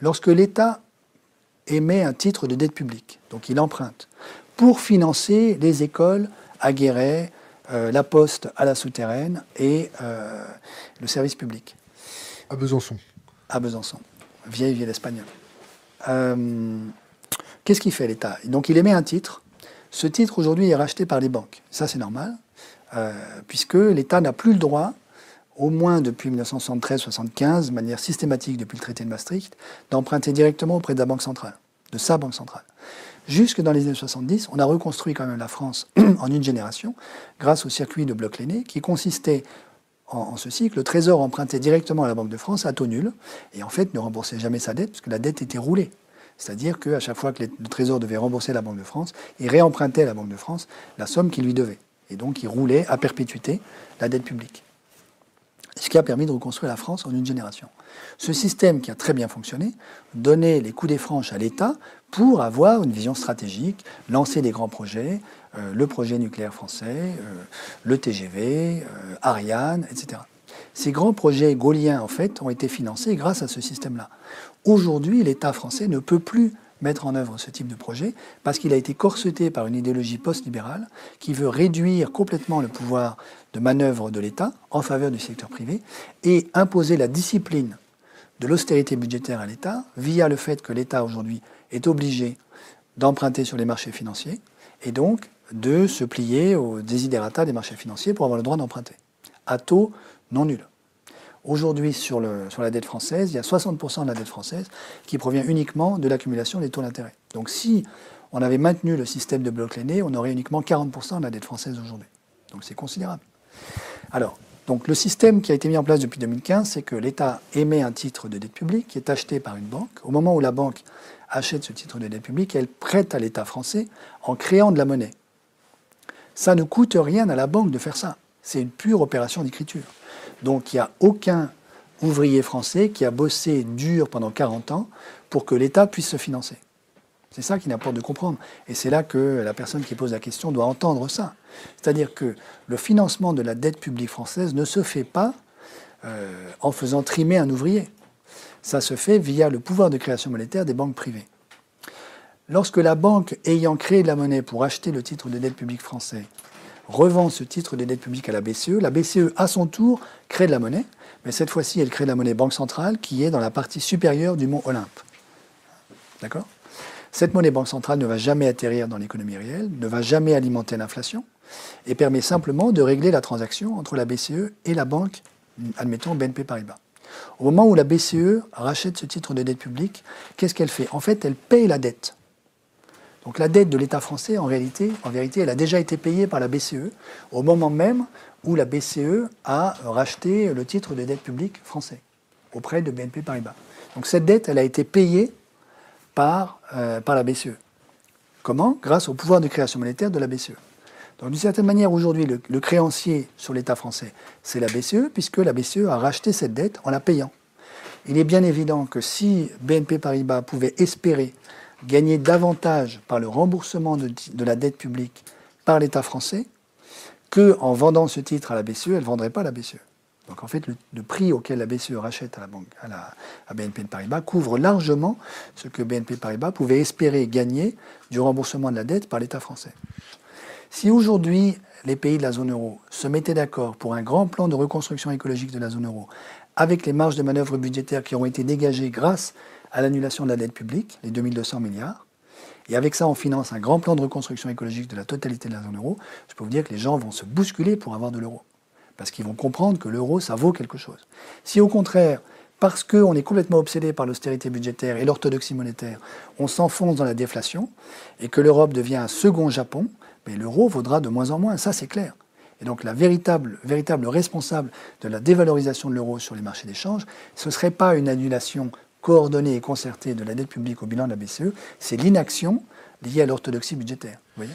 lorsque l'État émet un titre de dette publique, donc il emprunte, pour financer les écoles à Guéret, la poste à la Souterraine et le service public. À Besançon. À Besançon, vieille ville espagnole. Qu'est-ce qu'il fait l'État? Donc il émet un titre. Ce titre aujourd'hui est racheté par les banques. Ça c'est normal, puisque l'État n'a plus le droit, au moins depuis 1973-75, de manière systématique depuis le traité de Maastricht, d'emprunter directement auprès de la Banque centrale, de sa Banque centrale. Jusque dans les années 70, on a reconstruit quand même la France en une génération, grâce au circuit de Bloch-Léné, qui consistait en ceci, que le Trésor empruntait directement à la Banque de France à taux nul, et en fait ne remboursait jamais sa dette, parce que la dette était roulée. C'est-à-dire qu'à chaque fois que le Trésor devait rembourser la Banque de France, il réempruntait à la Banque de France la somme qu'il lui devait. Et donc il roulait à perpétuité la dette publique. Ce qui a permis de reconstruire la France en une génération. Ce système qui a très bien fonctionné donnait les coups des franches à l'État pour avoir une vision stratégique, lancer des grands projets, le projet nucléaire français, le TGV, Ariane, etc. Ces grands projets gaulliens, en fait, ont été financés grâce à ce système-là. Aujourd'hui, l'État français ne peut plus mettre en œuvre ce type de projet parce qu'il a été corseté par une idéologie post-libérale qui veut réduire complètement le pouvoir de manœuvre de l'État en faveur du secteur privé et imposer la discipline de l'austérité budgétaire à l'État via le fait que l'État aujourd'hui est obligé d'emprunter sur les marchés financiers et donc de se plier aux desiderata des marchés financiers pour avoir le droit d'emprunter à taux non nul. Aujourd'hui, sur la dette française, il y a 60% de la dette française qui provient uniquement de l'accumulation des taux d'intérêt. Donc si on avait maintenu le système de Bloch-Léné, on aurait uniquement 40% de la dette française aujourd'hui. Donc c'est considérable. Alors, donc le système qui a été mis en place depuis 2015, c'est que l'État émet un titre de dette publique qui est acheté par une banque. Au moment où la banque achète ce titre de dette publique, elle prête à l'État français en créant de la monnaie. Ça ne coûte rien à la banque de faire ça. C'est une pure opération d'écriture. Donc il n'y a aucun ouvrier français qui a bossé dur pendant 40 ans pour que l'État puisse se financer. C'est ça qu'il importe de comprendre. Et c'est là que la personne qui pose la question doit entendre ça. C'est-à-dire que le financement de la dette publique française ne se fait pas en faisant trimer un ouvrier. Ça se fait via le pouvoir de création monétaire des banques privées. Lorsque la banque, ayant créé de la monnaie pour acheter le titre de dette publique français, revend ce titre de dette publique à la BCE, à son tour, crée de la monnaie, mais cette fois-ci, elle crée de la monnaie banque centrale qui est dans la partie supérieure du mont Olympe. D'accord ? Cette monnaie banque centrale ne va jamais atterrir dans l'économie réelle, ne va jamais alimenter l'inflation, et permet simplement de régler la transaction entre la BCE et la banque, admettons BNP Paribas. Au moment où la BCE rachète ce titre de dette publique, qu'est-ce qu'elle fait? En fait, elle paye la dette. Donc la dette de l'État français, en vérité, elle a déjà été payée par la BCE au moment même où la BCE a racheté le titre de dette publique français auprès de BNP Paribas. Donc cette dette, elle a été payée par la BCE. Comment? Grâce au pouvoir de création monétaire de la BCE. Donc d'une certaine manière, aujourd'hui, le créancier sur l'État français, c'est la BCE, puisque la BCE a racheté cette dette en la payant. Il est bien évident que si BNP Paribas pouvait espérer gagner davantage par le remboursement de la dette publique par l'État français qu'en vendant ce titre à la BCE, elle ne vendrait pas à la BCE. Donc en fait, le prix auquel la BCE rachète à BNP Paribas couvre largement ce que BNP Paribas pouvait espérer gagner du remboursement de la dette par l'État français. Si aujourd'hui, les pays de la zone euro se mettaient d'accord pour un grand plan de reconstruction écologique de la zone euro, avec les marges de manœuvre budgétaires qui ont été dégagées grâce à l'annulation de la dette publique, les 2200 milliards, et avec ça, on finance un grand plan de reconstruction écologique de la totalité de la zone euro, je peux vous dire que les gens vont se bousculer pour avoir de l'euro. Parce qu'ils vont comprendre que l'euro, ça vaut quelque chose. Si au contraire, parce qu'on est complètement obsédé par l'austérité budgétaire et l'orthodoxie monétaire, on s'enfonce dans la déflation, et que l'Europe devient un second Japon, mais l'euro vaudra de moins en moins, ça c'est clair. Et donc la véritable responsable de la dévalorisation de l'euro sur les marchés d'échange, ce ne serait pas une annulation coordonnée et concertée de la dette publique au bilan de la BCE, c'est l'inaction liée à l'orthodoxie budgétaire. Vous voyez ?